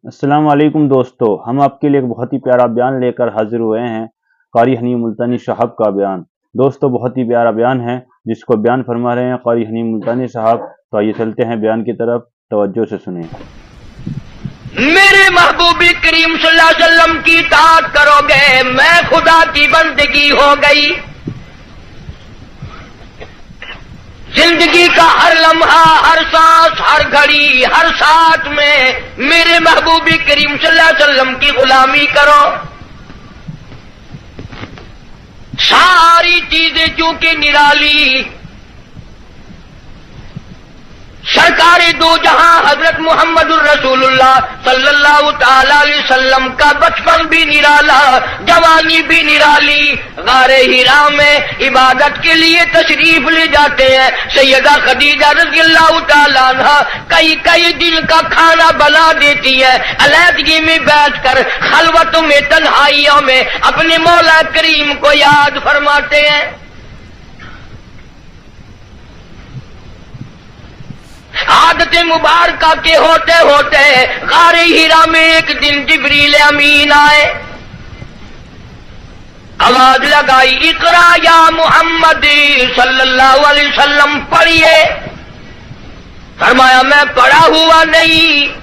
السلام علیکم دوستو، ہم آپ کے لیے ایک بہت ہی پیارا بیان لے کر حاضر ہوئے ہیں۔ قاری حنیف ملتانی صاحب کا بیان دوستو بہت ہی پیارا بیان ہے جس کو بیان فرما رہے ہیں قاری حنیف ملتانی صاحب۔ تو آئیے چلتے ہیں بیان کی طرف، توجہ سے سنیں۔ میرے محبوب کریم صلی اللہ علیہ وسلم کی اطاعت کرو گے، میں خدا کی بندگی ہو گئی۔ زندگی کا ہر لمحہ، ہر سانس، ہر گھڑی، ہر ساتھ میں میرے محبوب کریم صلی اللہ علیہ وسلم کی غلامی کرو۔ ساری چیزیں چونکہ نرالی، سرکار دو جہاں حضرت محمد الرسول اللہ صلی اللہ تعالی علیہ وسلم کا بچپن بھی نرالا، جوانی بھی نرالی۔ غار حرا میں عبادت کے لیے تشریف لے جاتے ہیں۔ سیدہ خدیجہ رضی اللہ تعالی عنہ کئی دن کا کھانا بنا دیتی ہے، علیحدگی میں بیٹھ کر خلوتوں میں، تنہائیوں میں اپنے مولا کریم کو یاد فرماتے ہیں۔ عادت مبارکہ کے ہوتے ہوتے غار حرا میں ایک دن جبریل امین آئے، آواز لگائی، اقرا یا محمد صلی اللہ علیہ وسلم، پڑھیے۔ فرمایا میں پڑھا ہوا نہیں،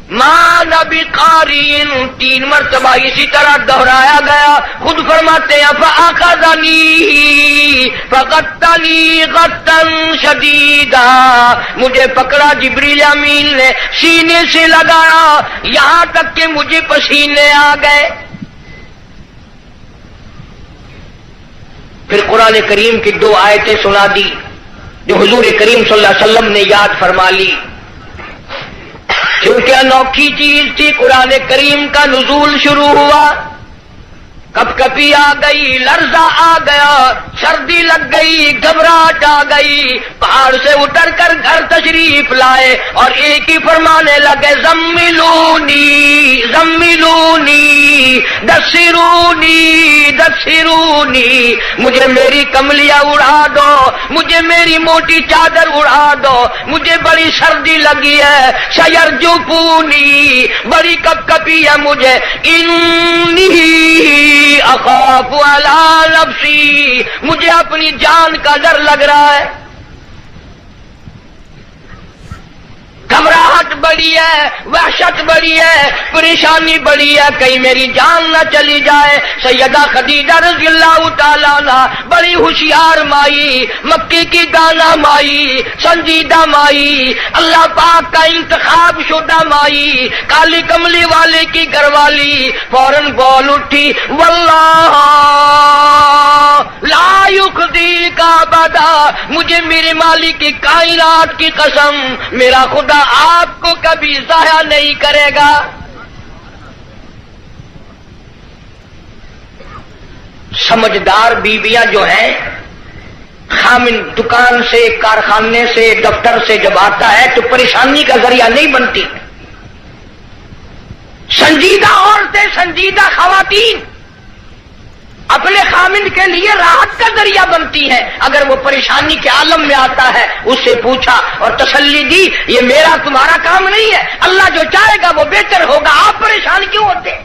ماں نبی قارئ، 3 مرتبہ اسی طرح دہرایا گیا۔ خود فرماتے ہیں فاخذنی فغطنی غطا شدیدا، مجھے پکڑا جبریل امین نے، سینے سے لگایا یہاں تک کہ مجھے پسینے آ گئے۔ پھر قرآن کریم کی 2 آیتیں سنا دی جو حضور کریم صلی اللہ علیہ وسلم نے یاد فرما لی، کیونکہ انوکھی چیز تھی۔ قرآن کریم کا نزول شروع ہوا، کپ کپی آ گئی، لرزہ آ گیا، سردی لگ گئی، گھبراہٹ آ گئی، پہاڑ سے اتر کر گھر تشریف لائے اور ایک ہی فرمانے لگے، زملونی زملونی دثرونی دثرونی، مجھے میری کملیاں اڑا دو، مجھے میری موٹی چادر اڑا دو، مجھے بڑی سردی لگی ہے، سیرجفونی، بڑی کپ کپی ہے مجھے، انی اخاف علی نفسی، مجھے اپنی جان کا ڈر لگ رہا ہے، گھبراہٹ بڑی ہے، وحشت بڑی ہے، پریشانی بڑی ہے، کہیں میری جان نہ چلی جائے۔ سیدہ خدیجہ رضی اللہ تعالیٰ عنہ بڑی ہوشیار مائی، مکی کی دانا مائی، سنجیدہ مائی، اللہ پاک کا انتخاب شدہ مائی، کالی کملی والے کی گھر والی، فوراً بول اٹھی، واللہ لا یخزی کا ابدا، مجھے میرے مالک کی کائنات کی قسم، میرا خدا آپ کو کبھی ضائع نہیں کرے گا۔ سمجھدار بیویاں جو ہیں، خامن دکان سے، کارخانے سے، دفتر سے جب آتا ہے تو پریشانی کا ذریعہ نہیں بنتی۔ سنجیدہ عورتیں، سنجیدہ خواتین اپنے خامن کے لیے راحت کا ذریعہ بنتی ہے۔ اگر وہ پریشانی کے عالم میں آتا ہے، اس سے پوچھا اور تسلی دی، یہ میرا تمہارا کام نہیں ہے، اللہ جو چاہے گا وہ بہتر ہوگا، آپ پریشان کیوں ہوتے؟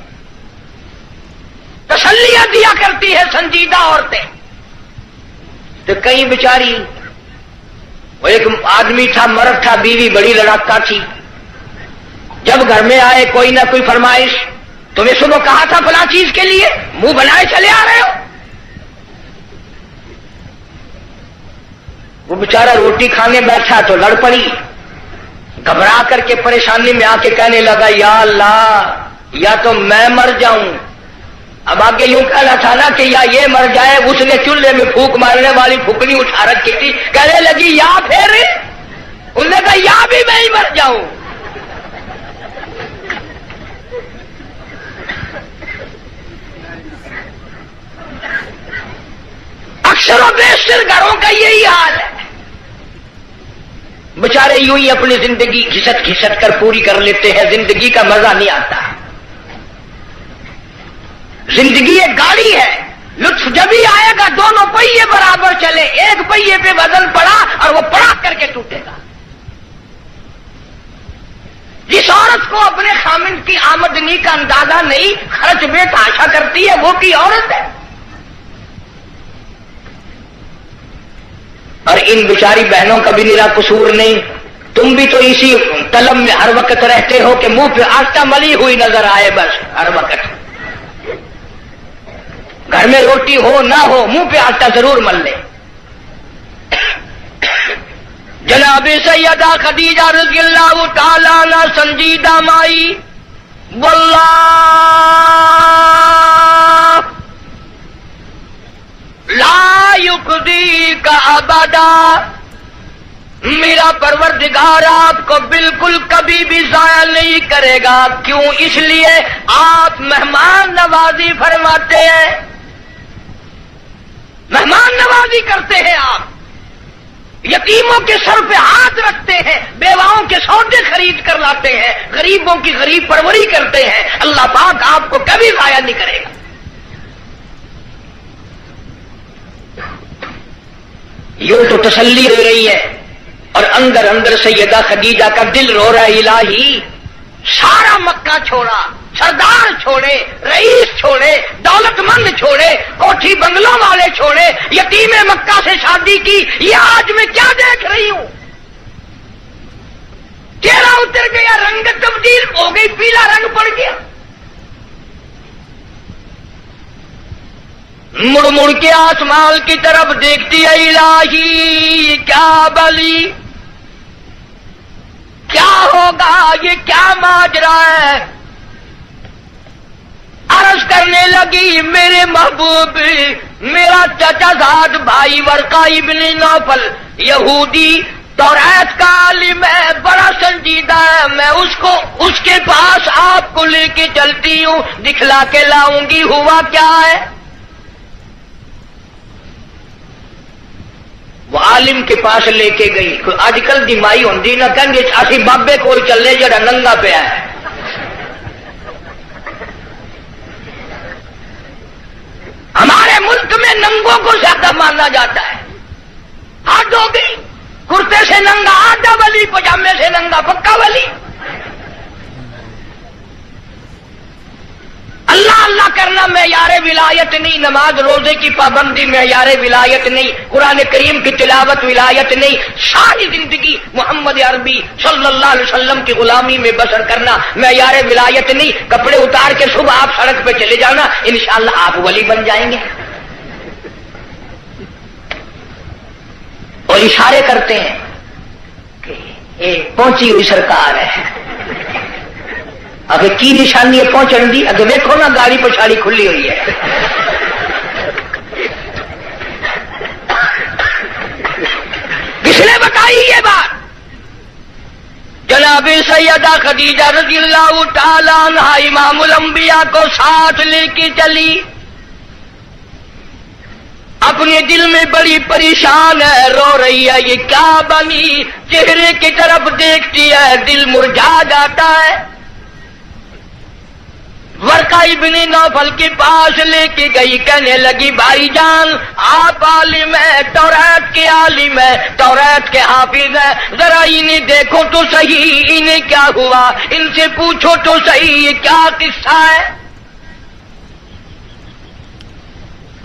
تسلیاں دیا کرتی ہے سنجیدہ عورتیں۔ تو کئی بیچاری، وہ ایک آدمی تھا، مرد تھا، بیوی بڑی لڑاکا تھی، جب گھر میں آئے کوئی نہ کوئی فرمائش، تمہیں صبح کہا تھا فلاں چیز کے لیے، منہ بنائے چلے آ رہے ہو۔ وہ بیچارہ روٹی کھانے بیٹھا تو لڑ پڑی، گھبرا کر کے پریشانی میں آ کے کہنے لگا، یا اللہ، یا تو میں مر جاؤں۔ اب آگے یوں کہنا تھا نا کہ یا یہ مر جائے۔ اس نے چولہے میں پھونک مارنے والی پھونکنی اٹھا رکھی تھی، کہنے لگی یا پھر، انہوں نے کہا یا بھی میں ہی مر جاؤں۔ اکثر و بیشتر گھروں کا یہی حال ہے، بیچارے یوں ہی اپنی زندگی گھسٹ گھسٹ کر پوری کر لیتے ہیں، زندگی کا مزہ نہیں آتا۔ زندگی ایک گاڑی ہے، لطف جب ہی آئے گا دونوں پہیے برابر چلے، ایک پہیے پہ وزن پڑا اور وہ پڑا کر کے ٹوٹے گا۔ جس عورت کو اپنے خامند کی آمدنی کا اندازہ نہیں، خرچ میں تحاشا کرتی ہے، وہ کی عورت ہے؟ اور ان بیچاری بہنوں کا بھی میرا قصور نہیں، تم بھی تو اسی طلب میں ہر وقت رہتے ہو کہ منہ پہ آٹا ملی ہوئی نظر آئے، بس ہر وقت گھر میں روٹی ہو نہ ہو منہ پہ آٹا ضرور مل لے۔ جناب سیدہ خدیجہ رضی اللہ تعالی عنہ سنجیدہ مائی، واللہ لا یخزیک ابدا، میرا پروردگار آپ کو بالکل کبھی بھی ضائع نہیں کرے گا۔ کیوں؟ اس لیے آپ مہمان نوازی فرماتے ہیں، مہمان نوازی کرتے ہیں، آپ یتیموں کے سر پہ ہاتھ رکھتے ہیں، بیواؤں کے سودے خرید کر لاتے ہیں، غریبوں کی غریب پروری کرتے ہیں۔ اللہ پاک آپ کو کبھی ضائع نہیں کرے گا۔ یوں تو تسلی ہو رہی ہے، اور اندر اندر سیدہ خدیجہ کا دل رو رہا ہے، الہی سارا مکہ چھوڑا، سردار چھوڑے، رئیس چھوڑے، دولت مند چھوڑے، کوٹھی بنگلوں والے چھوڑے، یتیم مکہ سے شادی کی، یہ آج میں کیا دیکھ رہی ہوں؟ چہرہ اتر گیا، رنگ تبدیل ہو گئی، پیلا رنگ پڑ گیا۔ مڑ مڑ کے آسمان کی طرف دیکھتی ہے، الہی کیا بلی، کیا ہوگا، یہ کیا ماجرا ہے؟ عرض کرنے لگی، میرے محبوب، میرا چچا زاد بھائی ورقہ ابن نوفل یہودی توریت کا عالم ہے، بڑا سنجیدہ ہے، میں اس کے پاس آپ کو لے کے چلتی ہوں، دکھلا کے لاؤں گی ہوا کیا ہے۔ وہ عالم کے پاس لے کے گئی۔ آج کل دی مائی ہوندی نہ کہیں گے اسی بابے کول چلے جڑا ننگا پیا ہے۔ ہمارے ملک میں ننگوں کو زیادہ مانا جاتا ہے۔ حد ہو گئی، کرتے سے ننگا آدھا ولی، پجامے سے ننگا پکا ولی۔ اللہ اللہ کرنا معیار ولایت نہیں، نماز روزے کی پابندی معیار ولایت نہیں، قرآن کریم کی تلاوت ولایت نہیں، ساری زندگی محمد عربی صلی اللہ علیہ وسلم کی غلامی میں بسر کرنا معیار ولایت نہیں۔ کپڑے اتار کے صبح آپ سڑک پہ چلے جانا، انشاءاللہ آپ ولی بن جائیں گے۔ اور اشارے کرتے ہیں کہ یہ پہنچی ہوئی سرکار ہے، اگر کی نشانی ہے پہنچن دی، اگر دیکھو نا گاڑی پچھاڑی کھلی ہوئی ہے۔ کس نے بتائی یہ بات؟ جناب سیدہ خدیجہ رضی اللہ تعالی عنہا امام الانبیاء کو ساتھ لے کے چلی، اپنے دل میں بڑی پریشان ہے، رو رہی ہے، یہ کیا بنی؟ چہرے کی طرف دیکھتی ہے، دل مرجھا جاتا ہے۔ ورقہ ابن نوفل کے پاس لے کے گئی، کہنے لگی بھائی جان آپ عالم ہیں، توریت کے عالم ہیں، توریت کے حافظ ہیں، ذرا انہیں دیکھو تو صحیح، انہیں کیا ہوا، ان سے پوچھو تو صحیح یہ کیا قصہ ہے۔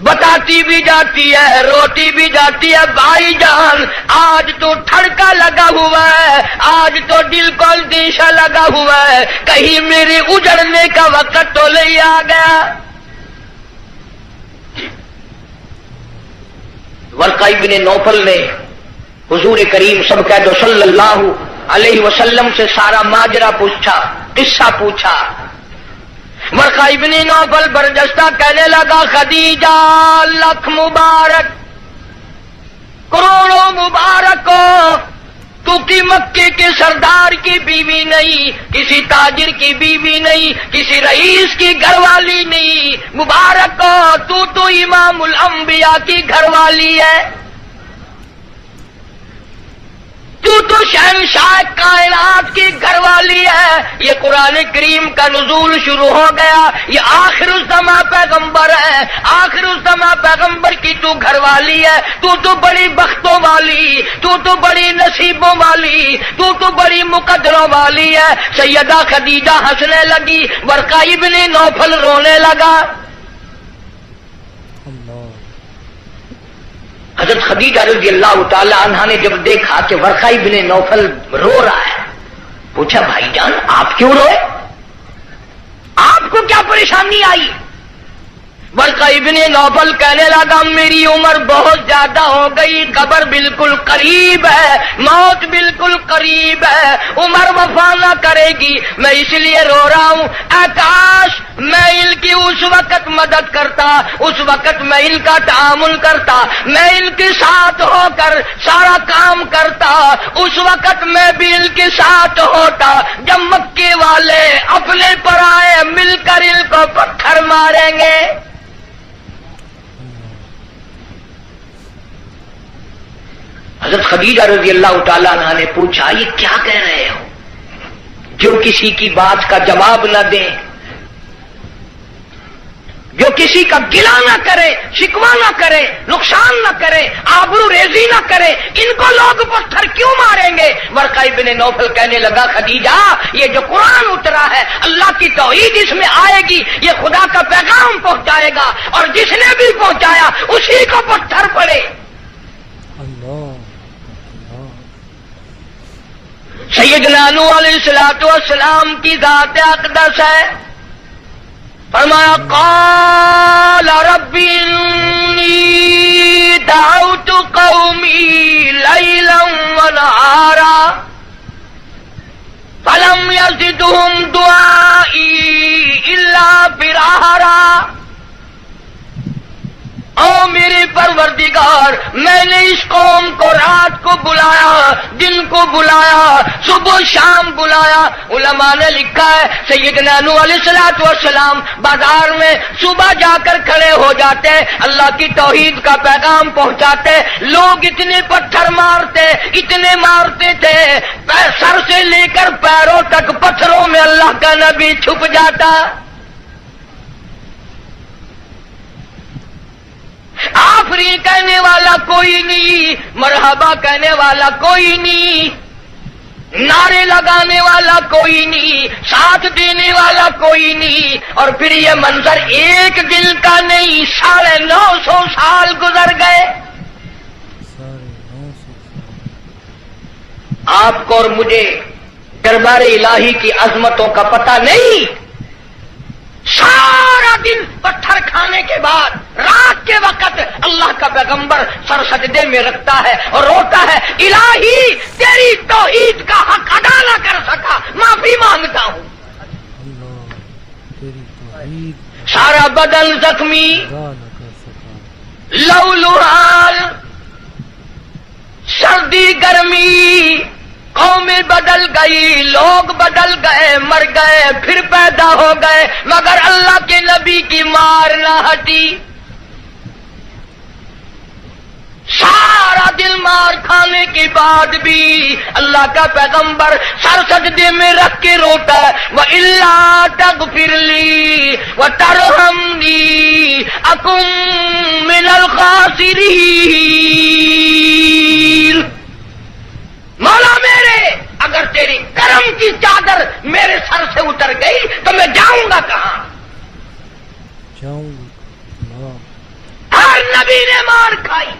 بتاتی بھی جاتی ہے، روتی بھی جاتی ہے، بھائی جان آج تو ٹھڑکا لگا ہوا ہے، آج تو دل کو اندیشہ لگا ہوا ہے، کہیں میرے اجڑنے کا وقت تو نہیں آ گیا۔ ورقہ ابن نوفل نے حضور کریم سب کہہ دو صلی اللہ علیہ وسلم سے سارا ماجرا پوچھا، قصہ پوچھا۔ ورقہ ابن نوفل برجستہ کہنے لگا خدیجہ لکھ مبارک، کروڑوں مبارک ہو، تو کی مکے کے سردار کی بیوی نہیں، کسی تاجر کی بیوی نہیں، کسی رئیس کی گھر والی نہیں، مبارک ہو، تو امام الانبیاء کی گھر والی ہے۔ تو شہنشاہ کائنات کی گھر والی ہے. یہ قرآن کریم کا نزول شروع ہو گیا. یہ آخر الزماں پیغمبر ہے. آخر الزماں پیغمبر کی تو گھر والی ہے. تو بڑی بختوں والی, تو بڑی نصیبوں والی, تو بڑی مقدروں والی ہے. سیدہ خدیجہ ہنسنے لگی, ورقہ ابن نوفل رونے لگا. حضرت خدیجہ رضی اللہ تعالی عنہا نے جب دیکھا کہ ورقہ ابن نوفل رو رہا ہے, پوچھا بھائی جان آپ کیوں روئے, آپ کو کیا پریشانی آئی؟ ورقہ ابن نوفل کہنے لگا میری عمر بہت زیادہ ہو گئی, قبر بالکل قریب ہے, موت بالکل قریب ہے, عمر وفا نہ کرے گی, میں اس لیے رو رہا ہوں. اے کاش میں ان کی اس وقت مدد کرتا, اس وقت میں ان کا تعامل کرتا, میں ان کے ساتھ ہو کر سارا کام کرتا, اس وقت میں بھی ان کے ساتھ ہوتا جب مکے والے اپنے پر آئے مل کر ان کو پتھر ماریں گے. حضرت خدیجہ رضی اللہ تعالیٰ عنہ نے پوچھا یہ کیا کہہ رہے ہو, جو کسی کی بات کا جواب نہ دیں, جو کسی کا گلہ نہ کرے, شکوہ نہ کرے, نقصان نہ کرے, آبرو ریزی نہ کرے, ان کو لوگ پتھر کیوں ماریں گے؟ ورقہ ابن نوفل کہنے لگا خدیجہ یہ جو قرآن اترا ہے اللہ کی توحید اس میں آئے گی, یہ خدا کا پیغام پہنچائے گا, اور جس نے بھی پہنچایا اسی کو پتھر پڑے. سیدنا نوح علیہ السلام کی ذات اقدس ہے, فرمایا قال رب انی دعوت قومی لیلا ونہارا فلم یزدہم دعائی الا فرارا. او میرے پروردگار میں نے اس قوم کو رات کو بلایا, دن کو بلایا, صبح شام بلایا. علماء نے لکھا ہے سیدنا نوح علیہ السلام بازار میں صبح جا کر کھڑے ہو جاتے, اللہ کی توحید کا پیغام پہنچاتے, لوگ اتنے پتھر مارتے, اتنے مارتے تھے, سر سے لے کر پیروں تک پتھروں میں اللہ کا نبی چھپ جاتا. آفرین کہنے والا کوئی نہیں, مرحبا کہنے والا کوئی نہیں, نعرے لگانے والا کوئی نہیں, ساتھ دینے والا کوئی نہیں. اور پھر یہ منظر ایک دن کا نہیں, 950 سال گزر گئے. آپ کو اور مجھے دربار الہی کی عظمتوں کا پتہ نہیں. سارا دن پتھر کھانے کے بعد رات کے وقت اللہ کا پیغمبر سر سجدے میں رکھتا ہے اور روتا ہے الہی تیری توحید کا حق ادا نہ کر سکا, معافی مانگتا ہوں. سارا بدن زخمی, لو لہال, سردی گرمی, قومیں بدل گئی, لوگ بدل گئے, مر گئے, پھر پیدا ہو گئے, مگر اللہ کے نبی کی مار نہ ہٹی. سارا دل مار کھانے کے بعد بھی اللہ کا پیغمبر سر سجدے میں رکھ کے روتا ہے, وَإِلَّا تَغْفِرْ لِي وَتَرْحَمْنِي أَكُن مِّنَ الْخَاسِرِينَ. مولا میرے اگر تیری کرم کی چادر میرے سر سے اتر گئی تو میں جاؤں گا کہاں؟ ہر نبی نے مار کھائی.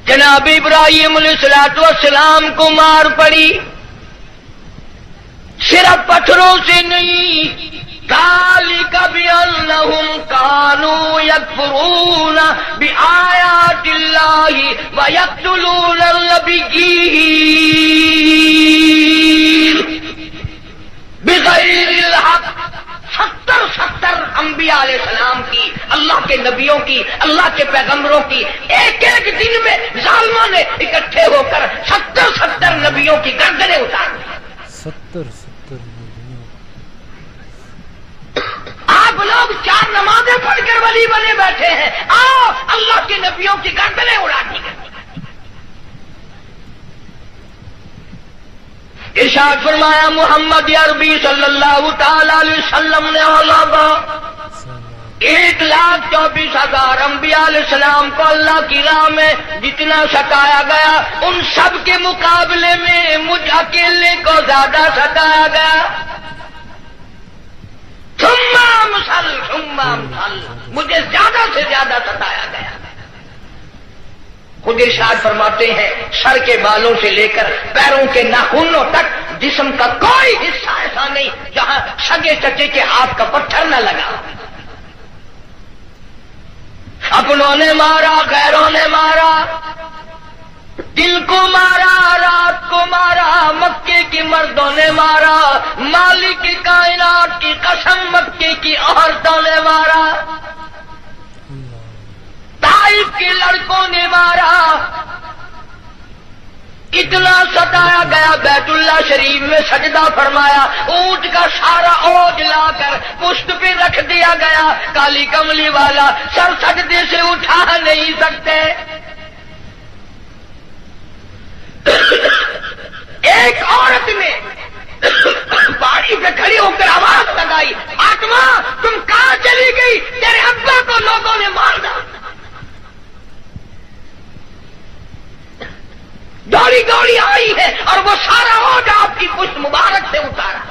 جناب ابراہیم علیہ السلام کو مار پڑی, صرف پتھروں سے نہیں. ذَلِكَ بِأَنَّهُمْ كَانُوا يَكْفُرُونَ بِآيَاتِ اللَّهِ وَيَقْتُلُونَ النَّبِيِّينَ بِغَيْرِ الْحَقِّ. 70 انبیاء علیہ السلام کی, اللہ کے نبیوں کی, اللہ کے پیغمبروں کی ایک ایک دن میں ظالموں نے اکٹھے ہو کر 70 نبیوں کی گردنیں اتار دی. 70 آپ لوگ 4 نمازیں پڑھ کر ولی بنے بیٹھے ہیں, آؤ اللہ کے نبیوں کی گردنیں اڑا دی گئی. ارشاد فرمایا محمد عربی صلی اللہ تعالی علیہ وسلم نے 1,24,000 انبیاء علیہ السلام کو اللہ کی راہ میں جتنا ستایا گیا ان سب کے مقابلے میں مجھ اکیلے کو زیادہ ستایا گیا. ثم امثل مجھے زیادہ سے زیادہ ستایا گیا. خود ارشاد فرماتے ہیں سر کے بالوں سے لے کر پیروں کے ناخنوں تک جسم کا کوئی حصہ ایسا نہیں جہاں سگے چچے کے ہاتھ کا پتھر نہ لگا. اپنوں نے مارا، غیروں نے مارا، دل کو مارا، رات کو مارا، مکے کی مردوں نے مارا، مالک کی کائنات کی قسم مکے کی عورتوں نے مارا، طائف کے لڑکوں نے مارا. اتنا ستایا گیا بیت اللہ شریف میں سجدہ فرمایا، اونٹ کا سارا اوج لا کر پشت پہ رکھ دیا گیا. کالی کملی والا سر سجدے سے اٹھا نہیں سکتے. ایک عورت نے پہاڑی پہ کھڑی ہو کر آواز لگائی، آتما تم کہاں چلی گئی؟ تیرے ابا کو لوگوں نے مار ڈالا. دوڑی دوڑی آئی ہے اور وہ سارا اوج آپ کی پشت مبارک سے اتارا.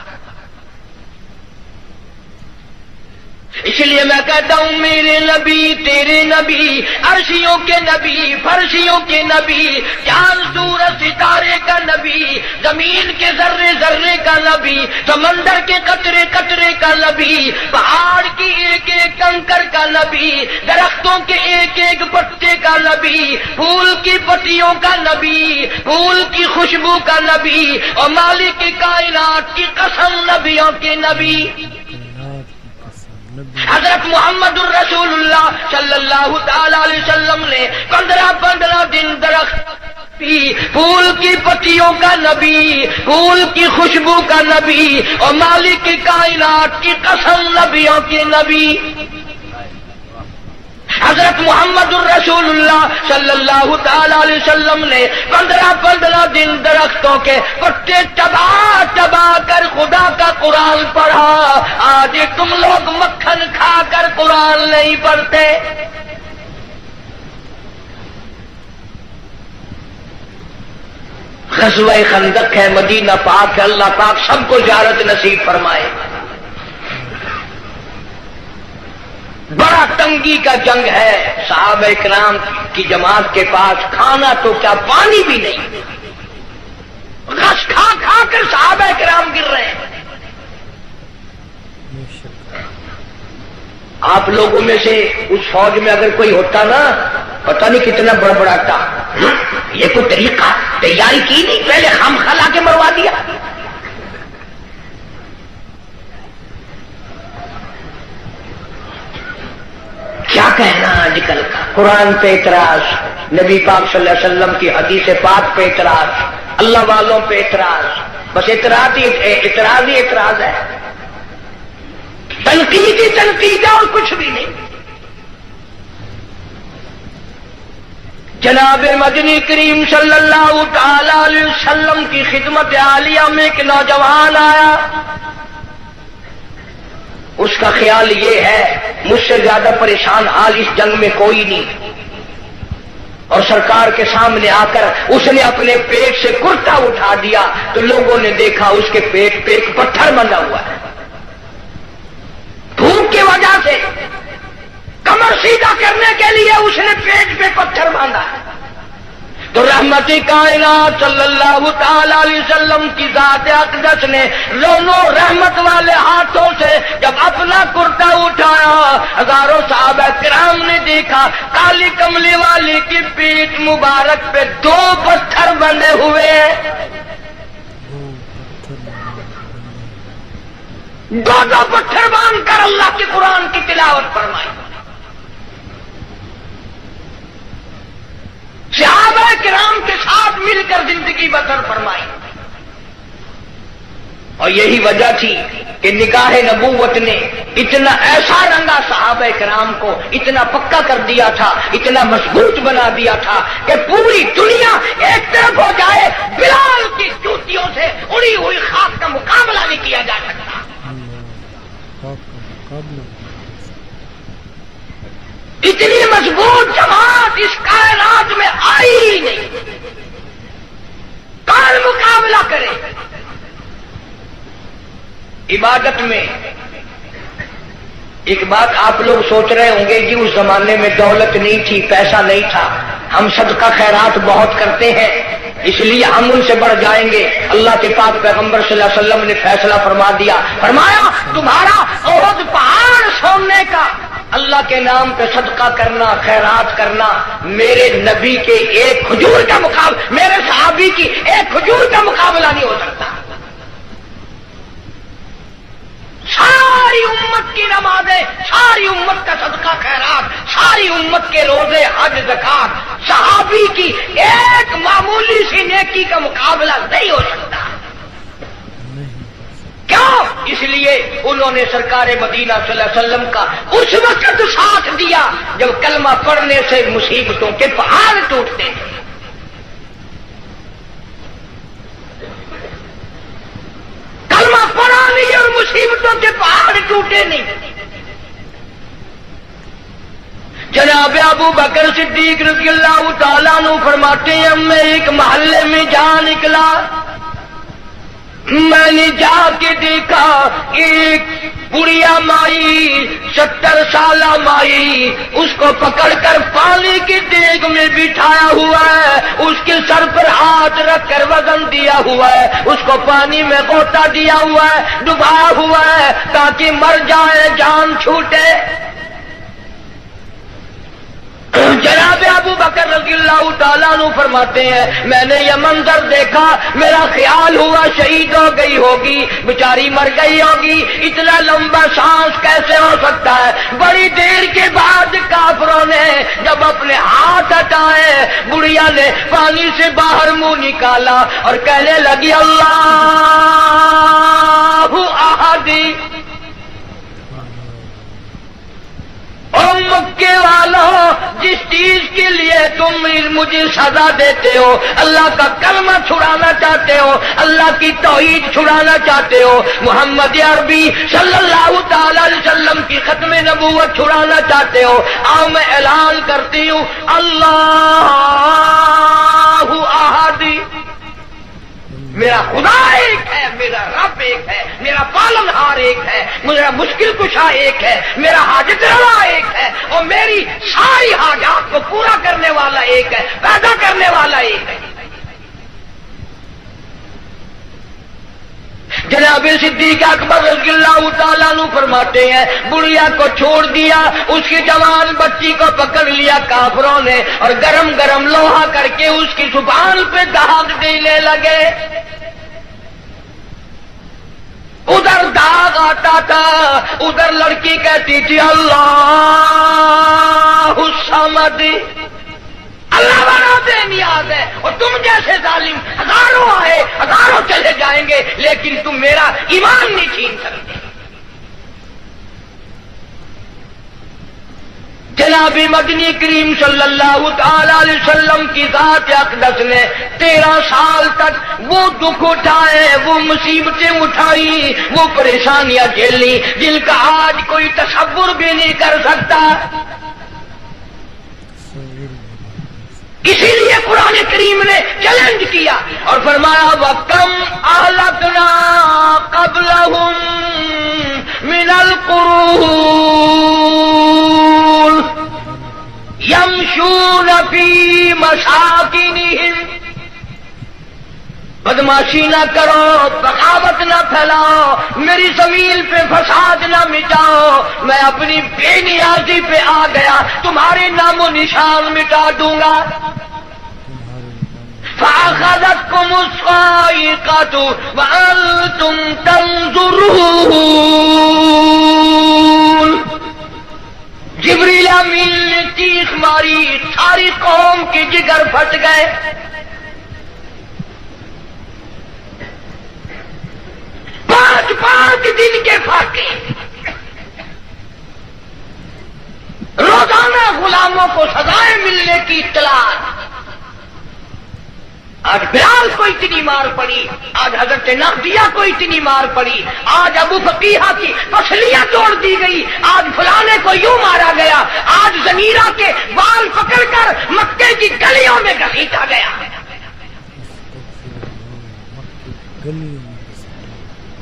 اس لیے میں کہتا ہوں میرے نبی تیرے نبی، عرشیوں کے نبی، فرشیوں کے نبی، چاند سورج ستارے کا نبی، زمین کے ذرے ذرے کا نبی، سمندر کے قطرے قطرے کا نبی، پہاڑ کی ایک ایک کنکر کا نبی، درختوں کے ایک ایک پتے کا نبی، پھول کی پتیوں کا نبی، پھول کی خوشبو کا نبی، اور مالک کی کائنات کی قسم نبیوں کے نبی حضرت محمد الرسول اللہ صلی اللہ تعالی علیہ وسلم نے 15 دن درخت پھول کی پتیوں کا نبی، پھول کی خوشبو کا نبی، اور مالک کی کائنات کی قسم نبیوں کے نبی حضرت محمد الرسول اللہ صلی اللہ تعالی علیہ وسلم نے 15 دن درختوں کے پتے چبا کر خدا کا قرآن پڑھا. آج تم لوگ مکھن کھا کر قرآن نہیں پڑھتے. غزوہ خندق ہے، مدینہ پاک ہے، اللہ پاک سب کو زیارت نصیب فرمائے. بڑا تنگی کا جنگ ہے، صحابہ کرام کی جماعت کے پاس کھانا تو کیا پانی بھی نہیں، غش کھا کھا کر صحابہ کرام گر رہے ہیں. آپ لوگوں میں سے اس فوج میں اگر کوئی ہوتا نا، پتہ نہیں کتنا بڑبڑاتا، یہ کوئی طریقہ تیاری کی نہیں، پہلے خام خلا کے مروا دیا. کیا کہنا آج کل کا، قرآن پہ اعتراض، نبی پاک صلی اللہ علیہ وسلم کی حدیث پاک پہ اعتراض، اللہ والوں پہ اعتراض، بس اعتراض ہی اعتراض ہے، تنقید ہی تنقید ہے اور کچھ بھی نہیں. جناب مدنی کریم صلی اللہ تعالی علیہ وسلم کی خدمت عالیہ میں ایک نوجوان آیا. اس کا خیال یہ ہے مجھ سے زیادہ پریشان حال اس جنگ میں کوئی نہیں، اور سرکار کے سامنے آ کر اس نے اپنے پیٹ سے کرتا اٹھا دیا تو لوگوں نے دیکھا اس کے پیٹ پہ ایک پتھر بندھا ہوا ہے. بھوک کی وجہ سے کمر سیدھا کرنے کے لیے اس نے پیٹ پہ پتھر باندھا ہے. تو رحمت کائنات صلی اللہ تعالی علیہ وسلم کی ذات اقدس نے دونوں رحمت والے ہاتھوں سے جب اپنا کرتا اٹھایا، ہزاروں صحابہ کرام نے دیکھا کالی کملی والی کی پیٹھ مبارک پہ 2 پتھر بندھے ہوئے ہیں. 2 پتھر باندھ کر اللہ کے قرآن کی تلاوت فرمائی. صحابہ کرام کے ساتھ مل کر زندگی بسر فرمائی. اور یہی وجہ تھی کہ نگاہ نبوت نے اتنا ایسا رنگا صحابہ کرام کو، اتنا پکا کر دیا تھا، اتنا مضبوط بنا دیا تھا کہ پوری دنیا ایک طرف ہو جائے، بلال کی جوتیوں سے اڑی ہوئی خاک کا مقابلہ نہیں کیا جا سکتا۔ اتنی مضبوط جماعت اس کائنات میں آئی ہی نہیں، کون مقابلہ کرے؟ عبادت میں ایک بات آپ لوگ سوچ رہے ہوں گے، جی اس زمانے میں دولت نہیں تھی، پیسہ نہیں تھا، ہم صدقہ خیرات بہت کرتے ہیں اس لیے ہم ان سے بڑھ جائیں گے۔ اللہ کے پاک پیغمبر صلی اللہ علیہ وسلم نے فیصلہ فرما دیا، فرمایا تمہارا احد پہاڑ چھوڑنے کا، اللہ کے نام پہ صدقہ کرنا، خیرات کرنا، میرے نبی کے ایک کھجور کا مقابلہ، میرے صحابی کی ایک کھجور کا مقابلہ نہیں ہو سکتا۔ ساری امت کی نمازیں، ساری امت کا صدقہ خیرات، ساری امت کے روزے، حج، زکات، صحابی کی ایک معمولی سی نیکی کا مقابلہ نہیں ہو سکتا۔ کیوں؟ اس لیے انہوں نے سرکار مدینہ صلی اللہ علیہ وسلم کا اس وقت ساتھ دیا جب کلمہ پڑھنے سے مصیبتوں کے پہاڑ ٹوٹتے ہیں۔ کلمہ پڑھا نہیں اور مصیبتوں کے پہاڑ ٹوٹے نہیں۔ جناب ابو بکر صدیق رضی اللہ تعالیٰ عنہ فرماتے ہیں، میں ایک محلے میں جا نکلا، میں نے جا کے دیکھا ایک بڑھیا مائی، 70 سالہ مائی، اس کو پکڑ کر پانی کی دیگ میں بٹھایا ہوا ہے، اس کے سر پر ہاتھ رکھ کر وزن دیا ہوا ہے، اس کو پانی میں غوطہ دیا ہوا ہے، ڈبایا ہوا ہے تاکہ مر جائے، جان چھوٹے۔ جناب ابو بکر رضی اللہ تعالیٰ عنہ فرماتے ہیں، میں نے یہ منظر دیکھا، میرا خیال ہوا شہید ہو گئی ہوگی، بیچاری مر گئی ہوگی، اتنا لمبا سانس کیسے ہو سکتا ہے؟ بڑی دیر کے بعد کافروں نے جب اپنے ہاتھ ہٹائے، بڑھیا نے پانی سے باہر منہ نکالا اور کہنے لگی، اللہ احدی، اور مکے والوں، جس چیز کے لیے تم مجھے سزا دیتے ہو، اللہ کا کلمہ چھڑانا چاہتے ہو، اللہ کی توحید چھڑانا چاہتے ہو، محمد عربی صلی اللہ تعالی علیہ وسلم کی ختم نبوت چھڑانا چاہتے ہو، آؤ میں اعلان کرتی ہوں، اللہ احد، میرا خدا ایک ہے، میرا رب ایک ہے، میرا پالنہار ایک ہے، میرا مشکل کشا ایک ہے، میرا حاجت روا ایک ہے، اور میری ساری حاجات کو پورا کرنے والا ایک ہے، پیدا کرنے والا ایک ہے۔ جناب صدیق اکبر رضی اللہ تعالیٰ عنہ فرماتے ہیں، بڑھیا کو چھوڑ دیا، اس کی جوان بچی کو پکڑ لیا کافروں نے اور گرم گرم لوہا کر کے اس کی زبان پہ داغ دینے لگے۔ ادھر داغ آتا تھا، ادھر لڑکی کہتی تھی اللہ الصمد، اللہ بڑا بے نیاز ہے، اور تم جیسے ظالم ہزاروں آئے، ہزاروں چلے جائیں گے، لیکن تم میرا ایمان نہیں چھین سکتے۔ جناب مدنی کریم صلی اللہ تعالی علیہ وسلم کی ذات اقدس نے 13 سال تک وہ دکھ اٹھائے، وہ مصیبتیں اٹھائی، وہ پریشانیاں جھیلی جن کا آج کوئی تصور بھی نہیں کر سکتا۔ اسی لیے قرآن کریم نے چیلنج کیا اور فرمایا، وَكَمْ أَهْلَكْنَا قَبْلَهُمْ مِنَ الْقُرُونِ يَمْشُونَ فِي مَسَاكِنِهِمْ، بدماشی نہ کرو، بغاوت نہ پھیلاؤ، میری زمین پہ فساد نہ مٹاؤ، میں اپنی بے نیازی پہ آ گیا، تمہارے نام و نشان مٹا دوں گا۔ فَأَخَذَتْكُمُ الصَّاعِقَةُ وَأَنْتُمْ تَنْظُرُونَ، جبریل امین نے چیخ ماری، ساری قوم کے جگر پھٹ گئے۔ دن کے فاقے، روزانہ غلاموں کو سزائیں ملنے کی اطلاع۔ آج بلال کو اتنی مار پڑی، آج حضرت نافیہ کو اتنی مار پڑی، آج ابو فقیہ کی پسلیاں توڑ دی گئی، آج فلانے کو یوں مارا گیا، آج زمیرہ کے بال پکڑ کر مکے کی گلیوں میں گھسیٹا گیا۔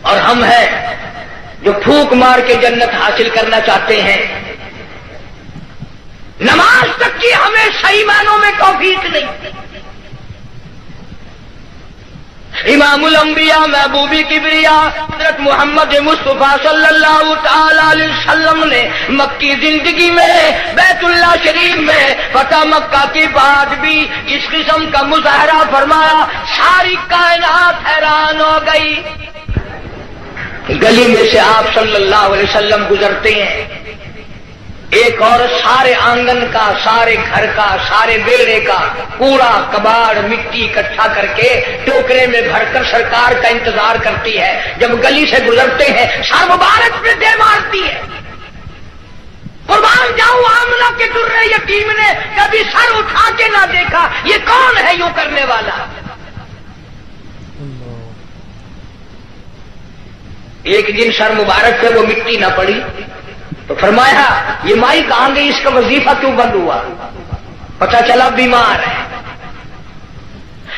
اور ہم ہیں جو پھونک مار کے جنت حاصل کرنا چاہتے ہیں، نماز تک کی ہمیں صحیح معنوں میں توفیق نہیں۔ امام الانبیاء محبوب کبریا حضرت محمد مصطفیٰ صلی اللہ تعالی علیہ وسلم نے مکی زندگی میں بیت اللہ شریف میں فتح مکہ کے بعد بھی اس قسم کا مظاہرہ فرمایا، ساری کائنات حیران ہو گئی۔ گلی میں سے آپ صلی اللہ علیہ وسلم گزرتے ہیں، ایک عورت سارے آنگن کا، سارے گھر کا، سارے بیڑے کا کوڑا کباڑ مٹی اکٹھا کر کے ٹوکرے میں بھر کر سرکار کا انتظار کرتی ہے۔ جب گلی سے گزرتے ہیں سر مبارک پہ دے مارتی ہے۔ قربان جاؤں آمنہ کے درے یتیم نے کبھی سر اٹھا کے نہ دیکھا، یہ کون ہے یوں کرنے والا؟ ایک دن سر مبارک پہ وہ مٹی نہ پڑی تو فرمایا یہ مائی کہاں گئی، اس کا وظیفہ کیوں بند ہوا؟ پتہ چلا بیمار ہے۔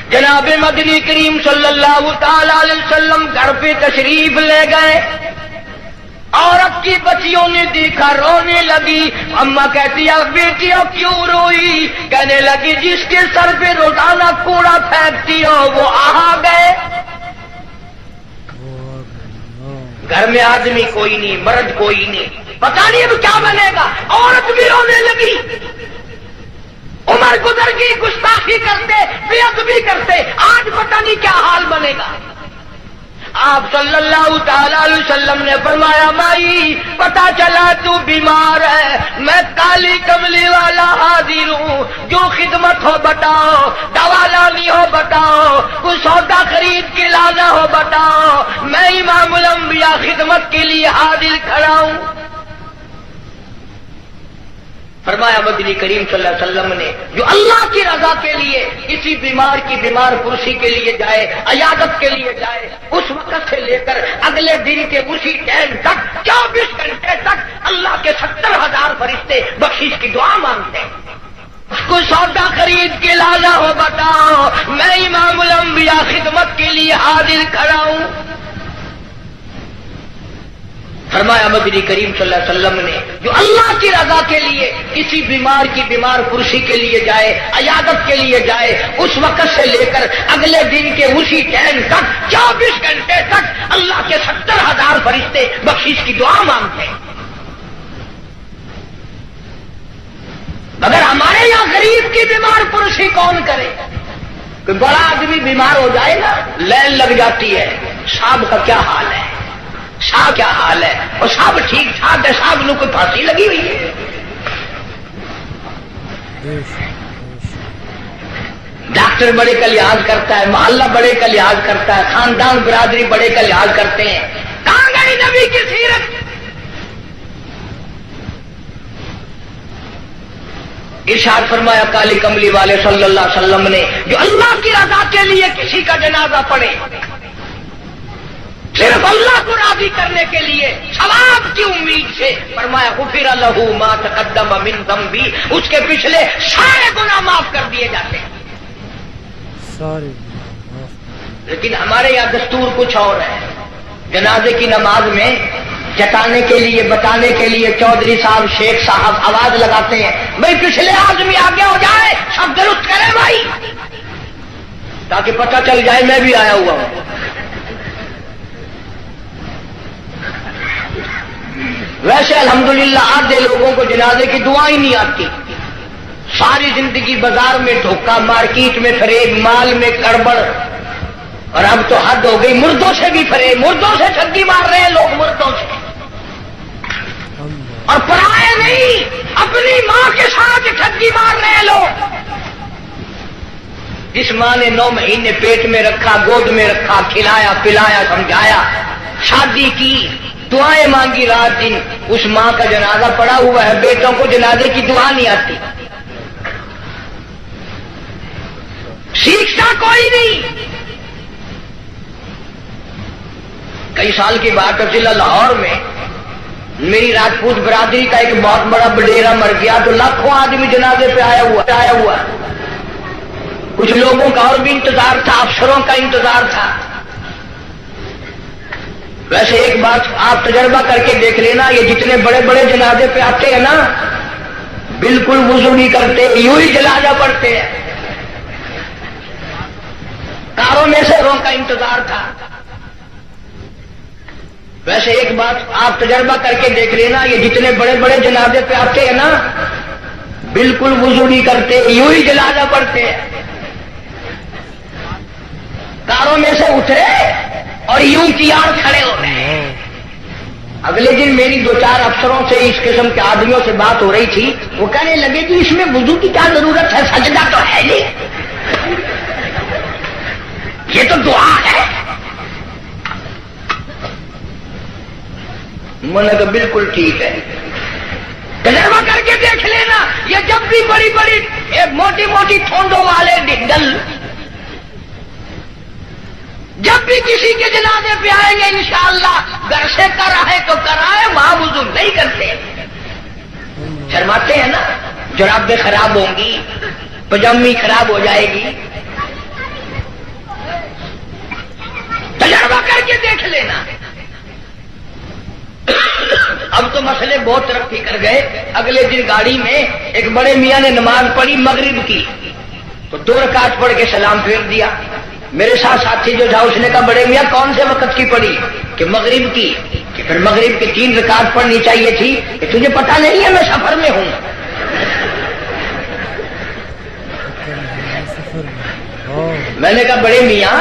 جناب مدنی کریم صلی اللہ تعالی علیہ وسلم گھر پہ تشریف لے گئے، عورت کی بچیوں نے دیکھا، رونے لگی۔ اماں کہتی ہے بیٹیوں کیوں روئی؟ کہنے لگی جس کے سر پہ روزانہ کوڑا پھینکتی ہو وہ آ گئے۔ گھر میں آدمی کوئی نہیں، مرد کوئی نہیں، پتہ نہیں اب کیا بنے گا۔ عورت بھی رونے لگی۔ عمر گزر گئی، گستاخی کرتے، بے ادبی کرتے، آج پتہ نہیں کیا حال بنے گا۔ آپ صلی اللہ تعالی علیہ وسلم نے فرمایا مائی پتہ چلا تو بیمار ہے، میں کالی کملی والا حاضر ہوں، جو خدمت ہو بتاؤ، دوا لانی ہو بتاؤ، کوئی سودا خرید کے لانا ہو بتاؤ، میں امام الانبیاء خدمت کے لیے حاضر کھڑا ہوں۔ فرمایا مدنی کریم صلی اللہ علیہ وسلم نے جو اللہ کی رضا کے لیے کسی بیمار کی بیمار پرسی کے لیے جائے، عیادت کے لیے جائے، اس وقت سے لے کر اگلے دن کے اسی ٹائم تک 24 گھنٹے تک اللہ کے 70,000 فرشتے بخشش کی دعا مانگتے ہیں۔ کوئی سودا خرید کے لانا ہو بتاؤ، میں امام الانبیاء خدمت کے لیے حاضر کھڑا ہوں۔ فرمایا مدنی کریم صلی اللہ علیہ وسلم نے جو اللہ کی رضا کے لیے کسی بیمار کی بیمار پرسی کے لیے جائے، عیادت کے لیے جائے، اس وقت سے لے کر اگلے دن کے اسی ٹائم تک 24 گھنٹے تک اللہ کے 70,000 فرشتے بخشش کی دعا مانگتے ہیں۔ مگر ہمارے یہاں غریب کی بیمار پرسی کون کرے؟ کوئی بڑا آدمی بیمار ہو جائے نا، لائن لگ جاتی ہے، صاحب کا کیا حال ہے، صاحب کیا حال ہے، اور صاحب ٹھیک ٹھاک ہے، صاحب نے کوئی پھانسی لگی ہوئی ہے۔ ڈاکٹر بڑے کا لحاظ کرتا ہے، محلہ بڑے کا لحاظ کرتا ہے، خاندان برادری بڑے کا لحاظ کرتے ہیں۔ کہاں گئی نبی کی سیرت؟ ارشاد فرمایا کالی کملی والے صلی اللہ علیہ وسلم نے جو اللہ کی رضا کے لیے کسی کا جنازہ پڑھے، صرف اللہ کو راضی کرنے کے لیے، ثواب کی امید سے، فرمایا غفر لہ ما تقدم من ذنبی، اس کے پچھلے سارے گناہ معاف کر دیے جاتے ہیں۔ لیکن ہمارے یہاں دستور کچھ اور ہے۔ جنازے کی نماز میں جتانے کے لیے، بتانے کے لیے چودھری صاحب، شیخ صاحب آواز لگاتے ہیں، بھائی پچھلے آدمی آگے ہو جائے، سب درست کرے بھائی، تاکہ پتہ چل جائے میں بھی آیا ہوا ہوں۔ ویسے الحمدللہ آدھے لوگوں کو جنازے کی دعا ہی نہیں آتی، ساری زندگی بازار میں دھوکہ، مارکیٹ میں فریب، مال میں گڑبڑ، اور اب تو حد ہو گئی، مردوں سے بھی فریب، مردوں سے ٹھگی مار رہے ہیں لوگ، مردوں سے، اور پرائے نہیں، اپنی ماں کے ساتھ ٹھگی مار رہے ہیں لوگ۔ جس ماں نے 9 مہینے پیٹ میں رکھا، گود میں رکھا، کھلایا پلایا، سمجھایا، شادی کی، دعائیں مانگی رات دن، اس ماں کا جنازہ پڑا ہوا ہے، بیٹوں کو جنازے کی دعا نہیں آتی، سیکھتا کوئی نہیں۔ کئی سال کی بات ہے، ضلع لاہور میں میری راجپوت برادری کا ایک بہت بڑا بڈیرا مر گیا تو لاکھوں آدمی جنازے پہ آیا ہوا، کچھ لوگوں کا اور بھی انتظار تھا، افسروں کا انتظار تھا۔ ویسے ایک بات آپ تجربہ کر کے دیکھ لینا، یہ جتنے بڑے بڑے جنازے پہ آتے ہیں نا، بالکل وضو نہیں کرتے، یوں ہی جنازہ پڑھتے ہیں، کاروں میں سے کا انتظار تھا۔ ویسے ایک بات آپ تجربہ کر کے دیکھ لینا، یہ جتنے بڑے بڑے جنازے پہ آتے ہیں نا، بالکل وضو نہیں کرتے، یوں ہی جنازہ پڑھتے ہیں، کاروں میں سے اترے اور یوں تیار کھڑے ہو گئے۔ اگلے دن میری دو چار افسروں سے اس قسم کے آدمیوں سے بات ہو رہی تھی، وہ کہنے لگے کہ اس میں وضو کی کیا ضرورت ہے، سجدہ تو ہے نہیں، یہ تو دعا ہے۔ میں نے کہا بالکل ٹھیک ہے، تجربہ کر کے دیکھ لینا، یہ جب بھی بڑی بڑی موٹی موٹی ٹھونڈوں والے ڈنڈل جب بھی کسی کے جنازے پہ آئیں گے انشاءاللہ، گھر سے کرائے تو کرائے، وہاں وضو نہیں کرتے، شرماتے ہیں نا، جرابیں خراب ہوں گی، پجامی خراب ہو جائے گی، تجربہ کر کے دیکھ لینا۔ اب تو مسئلے بہت ترقی کر گئے۔ اگلے دن گاڑی میں ایک بڑے میاں نے نماز پڑھی مغرب کی، تو 2 رکعت پڑھ کے سلام پھیر دیا۔ میرے ساتھ ساتھی جو تھا اس نے کہا بڑے میاں کون سے وقت کی پڑھی؟ کہ مغرب کی۔ کہ پھر مغرب کی 3 رکعت پڑھنی چاہیے تھی۔ کہ تجھے پتا نہیں ہے میں سفر میں ہوں؟ میں نے کہا بڑے میاں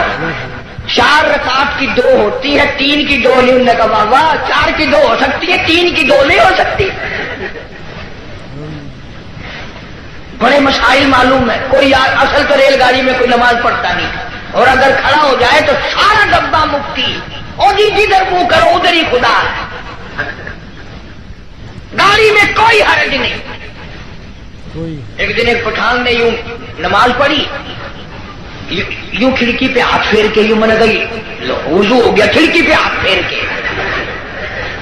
4 رکعت کی 2 ہوتی ہے، 3 کی 2 نہیں۔ انہوں نے کہا بابا 4 کی 2 ہو سکتی ہے، 3 کی 2 نہیں ہو سکتی۔ بڑے مسائل معلوم ہے۔ کوئی اصل تو ریل گاڑی میں کوئی نماز پڑھتا نہیں، اور اگر کھڑا ہو جائے تو سارا ڈبہ مفتی، اور جدھر منہ کرو ادھر ہی خدا ہے، گاڑی میں کوئی حرج نہیں۔ ایک دن ایک پٹھان نے یوں نماز پڑھی، یوں کھڑکی پہ ہاتھ پھیر کے، یوں من گئی وضو ہو گیا، کھڑکی پہ ہاتھ پھیر کے،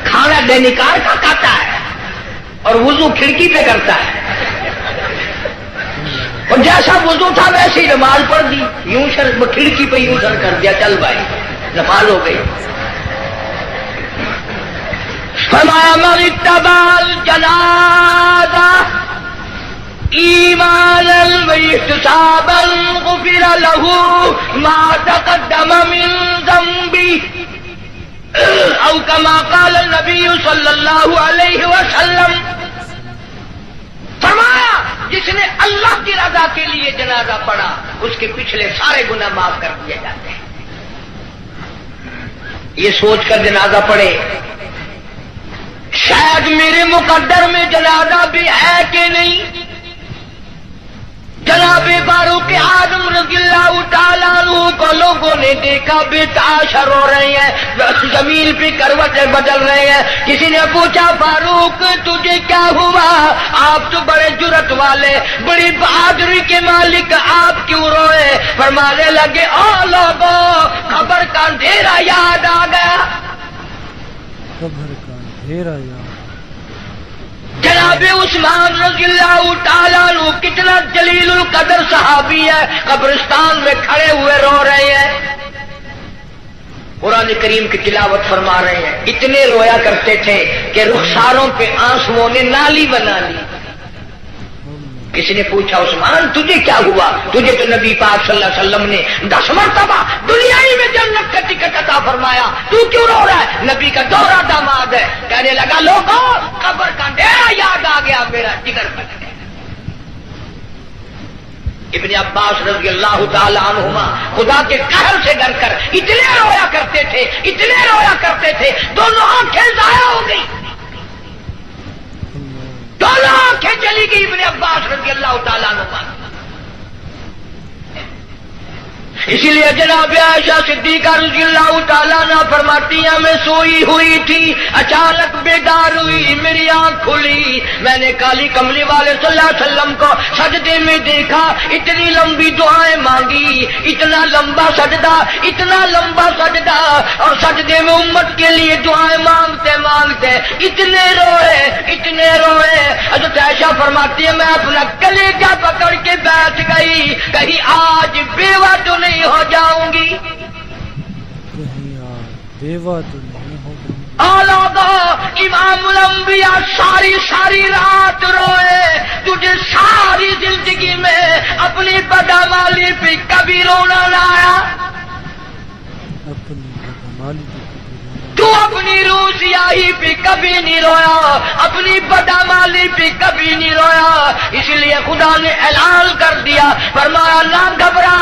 کھانا دینکار کا کھاتا ہے اور وضو کھڑکی پہ کرتا ہے، اور جیسا وضو تھا ویسے ہی نماز پڑھ دی، یوں سر کھڑکی پہ یوں سر کر دیا، چل بھائی نماز ہو گئی۔ فرمایا من اتبع الجنازہ ایمانا واحتسابا غفر له ما تقدم من ذنبه او كما قال النبي صلی اللہ علیہ وسلم۔ فرمایا جس نے اللہ کی رضا کے لیے جنازہ پڑھا اس کے پچھلے سارے گناہ معاف کر دیے جاتے ہیں۔ یہ سوچ کر جنازہ پڑھے شاید میرے مقدر میں جنازہ بھی ہے کہ نہیں۔ جناب فاروق اعظم رضی اللہ تعالیٰ عنہ کو لوگوں نے دیکھا بے تاشر ہو رہے ہیں، زمین پہ کروٹیں بدل رہے ہیں۔ کسی نے پوچھا فاروق تجھے کیا ہوا؟ آپ تو بڑے جرت والے، بڑی بہادری کے مالک، آپ کیوں روئے؟ فرمانے لگے او لوگوں خبر کا اندھیرا یاد آ گیا۔ خبر کا اندھیرا یاد۔ جناب عثمان رضی اللہ تعالیٰ عنہ کتنا جلیل القدر صحابی ہے، قبرستان میں کھڑے ہوئے رو رہے ہیں، قرآن کریم کی تلاوت فرما رہے ہیں۔ اتنے رویا کرتے تھے کہ رخساروں پہ آنسوؤں نے نالی بنا لی۔ کسی نے پوچھا عثمان تجھے کیا ہوا؟ تجھے تو نبی پاک صلی اللہ علیہ وسلم نے 10 مرتبہ دنیائی میں جنت کا ٹکٹ عطا فرمایا، تو کیوں رو رہا ہے؟ نبی کا دوہرا داماد ہے۔ کہنے لگا لوگوں قبر کا اندھیرا یاد آ گیا، میرا جگر پھٹ گیا۔ ابن عباس رضی اللہ تعالی عنہما خدا کے قہر سے ڈر کر اتنے رویا کرتے تھے، اتنے رویا کرتے تھے، دونوں آنکھیں ضائع ہو گئی، دونوں آنکھیں چلی گئی ابن عباس رضی اللہ تعالیٰ عنہ۔ اسی لیے جناب عائشہ صدیقہ رضی اللہ تعالیٰ عنہ فرماتی ہیں میں سوئی ہوئی تھی، اچانک بیدار ہوئی، میری آنکھ کھلی، میں نے کالی کملی والے صلی اللہ علیہ وسلم کو سجدے میں دیکھا، اتنی لمبی دعائیں مانگی، اتنا لمبا سجدہ، اتنا لمبا سجدہ، اور سجدے میں امت کے لیے دعائیں مانگتے مانگتے اتنے روئے۔ حضرت عائشہ فرماتی ہے میں اپنا کلیجہ پکڑ کے بیٹھ گئی، کہیں آج بیوہ تو نہیں ہو جاؤں گی، کہیں آج بیوہ تو نہیں ہوگی۔ آلوگا امام الانبیاء ساری رات روئے، تجھے ساری زندگی میں اپنی بدعمالی پہ کبھی رونا نہ آیا، اپنی بدعمالی پہ تو اپنی روح سیاہی پہ کبھی نہیں رویا، اپنی بدعمالی پہ کبھی نہیں رویا، اس لیے خدا نے اعلان کر دیا، فرمایا نہ گھبرا،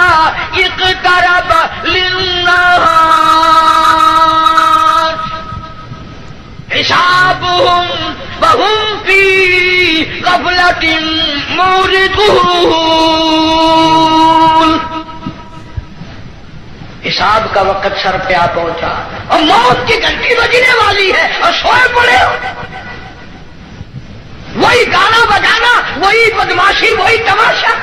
اقترب للناس حسابهم وهم في غفلة معرضون۔ حساب کا وقت سر پہ آ پہنچا اور موت کی گھنٹی بجنے والی ہے اور سوئے پڑے ہو، وہی گانا بجانا، وہی بدماشی، وہی تماشا۔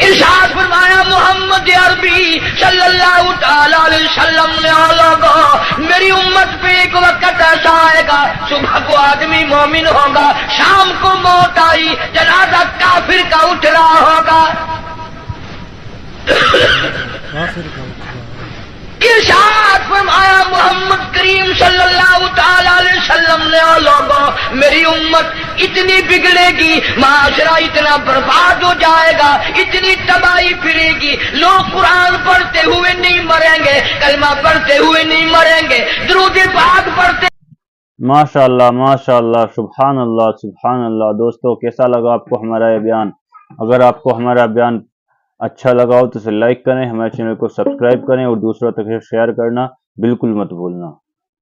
ارشاد فرمایا محمد عربی صلی اللہ تعالی علیہ وسلم نے لوگوں میری امت پہ ایک وقت ایسا آئے گا، صبح کو آدمی مومن ہوگا، شام کو موت آئی جنازہ کافر کا اٹھ رہا ہوگا۔ کافر کا اٹھا ارشاد فرمایا محمد کریم صلی اللہ تعالی علیہ وسلم نے لوگوں میری امت اتنی بگڑے گی، معاشرہ اتنا برباد ہو جائے گا، اتنی تباہی پھرے گی، لوگ قرآن پڑھتے ہوئے نہیں مریں گے، کلمہ پڑھتے ہوئے نہیں مریں گے، درود پاک پڑھتے۔ ماشاء اللہ، سبحان اللہ۔ دوستو کیسا لگا آپ کو ہمارا یہ بیان؟ اگر آپ کو ہمارا بیان اچھا لگا ہو تو اسے لائک کریں، ہمارے چینل کو سبسکرائب کریں اور دوسروں تک شیئر کرنا بالکل مت بھولنا۔